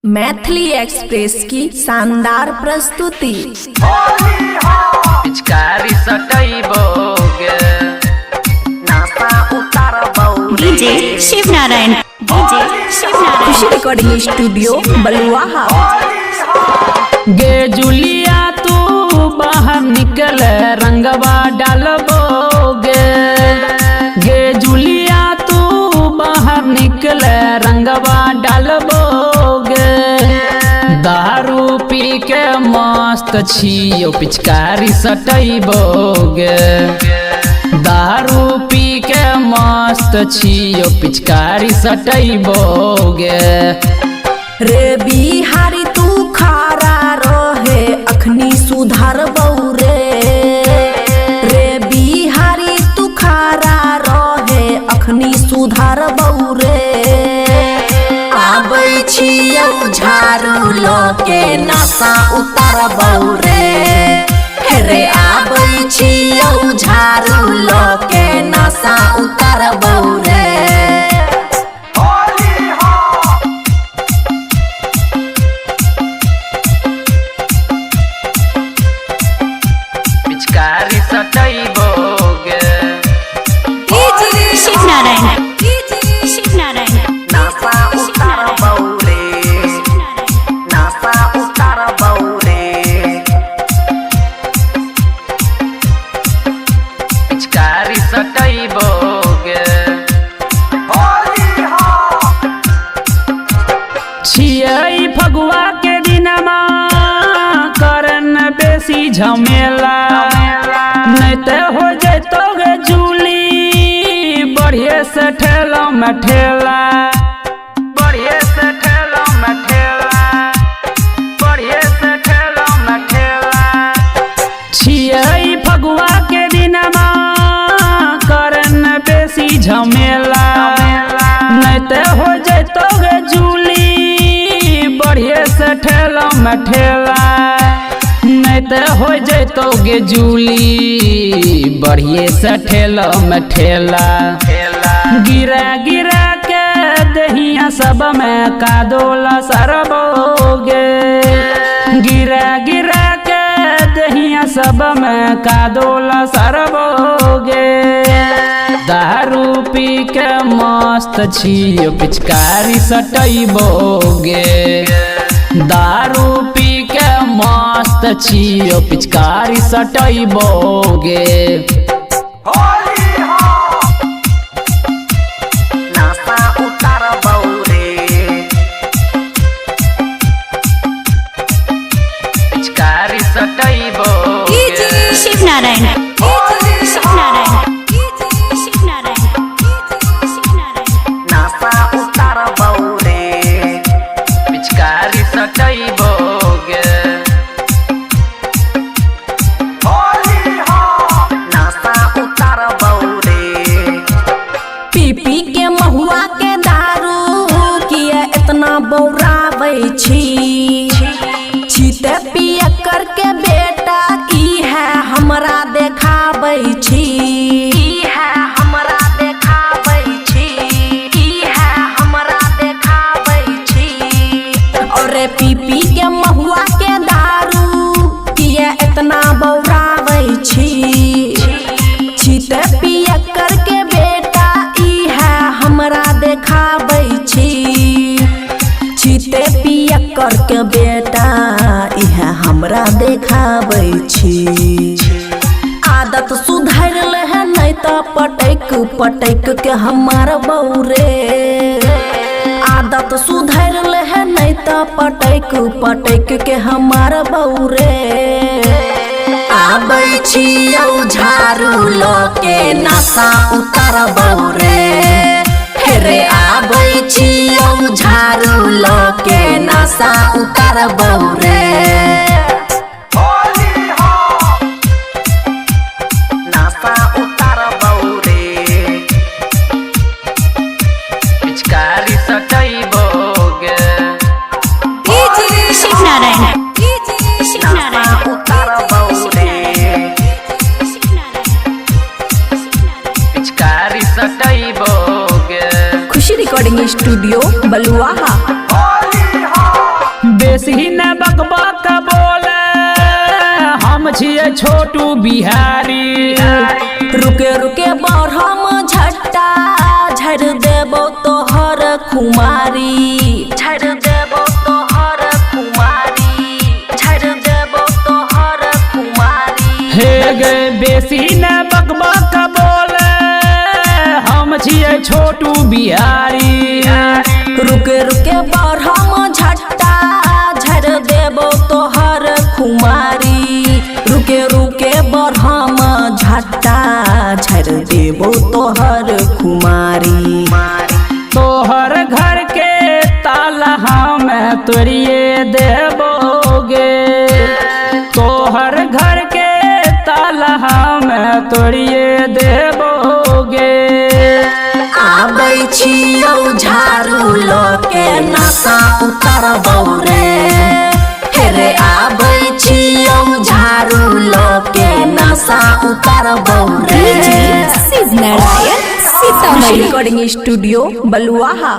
Maithili express की शानदार प्रस्तुति। पिचकारी सटैबोगे नासा उतारबोगे डीजे शिवनारायण खुशी रिकॉर्डिंग स्टूडियो बलुआहा। गे जुलिया तू बाहर निकल रंगवा डालबोगे गे जुलिया तू बाहर निकल रंगवा डालबोगे दारू पी के मस्त छियो पिचकारी सटैबोगे दारू पी के मस्त छियो पिचकारी सटैबोगे रे बिहारी तू खारा रहे अखनी सुधार बौरे रे बिहारी तू खारा रहे अखनी सुधार बौरे आबै छियौ झाड़ू ल के नशा उतार बौरे रे आबै छियौ झाड़ू ल के नशा उतार बौरे पिचकारी सटैबोगे शिवनारायण नासा उतारबोगे नासा उतारबोगे पिचकारी सटैबोगे छियै फगुआ के दिनमा करन बेसी झमेला नहीं ते हो जैतो गे जूली बढ़िए से ठेला में ठेला बढ़िए से ठेला में ठेला बढ़िए से ठेला में ठेला छियै फगुआ के दिनमा करन बेसी झमेला नहीं ते हो जैतो गे जूली बढ़िए से ठेला में ठेला नहीं ते हो जैतोगे जूली बढ़िए से ठेला में ठेला गिरा गिरा के दहिया सब में कादोला सरबोगे गिरा गिरा के दहिया सब में कादोला सरबोगे दारू पी के मस्त छियो पिचकारी सटैबोगे दारू पी के मस्त छियो पिचकारी सटैबोगे नासा उतारबोगे पिचकारी सटैबोगे शिवनारायण नासा उतारबोगे पिचकारी सटैबोगे नासा उतारबोगे पी पी के महुआ के दारू किया इतना बौराबै छी छीते पिया करके बेटा की है हमरा देखाबै छी है हमरा देखाबै छी की है हमरा देखाबै छी और पी पी के महुआ के दारू किया इतना बौराबै छी छीते पिया करके बेटा ई है हमरा देखाबै छी छीते पिया करके बेटा ई है हमरा देखाबै छी आदत सुधर ले है नहीं तो पटक पटक के हमार बौरे आदत सुधर ले है नहीं तो पटक पटक के हमार बौरे आबै छियौ झाड़ू ल के नशा उतार बौरे रे आबै छियौ झाड़ू ल के नशा उतार बौरे नासा उतारबोगे पिचकारी सटैबोगे शिवनारायण नासा उतारबोगे पिचकारी सटैबोगे खुशी रिकॉर्डिंग स्टूडियो बलुआहा। बेसी न बकबक बोले हम छियै छोटू बिहारी। रुके रुके बढ़म झट्टा झड़ देबो तोहर खुमारी, झड़ देबो तोहर खुमारी, झड़ देबो तोहर खुमारी। हे गे बेसी न बकबक बोले हम छियै छोटू बिहारी। रुके रुके बढ़म झट्टा झड़ देबो तोहर खुमारी, रुके रुके बढ़म झट्टा झड़ देबो तोहर खुमारी। तोहर घर के ताला हम तोड़िए देबोगे, तोहर घर के ताला हम तोड़िए देबोगे। आबै छियौ झाड़ू लो के नशा उतारबौ रे, हेरे आबै छियौ झाड़ू लो के नशा उतारबौ रे। शिव नारायण सीतामढ़ी। रिकॉर्डिंग स्टूडियो बलुआहा।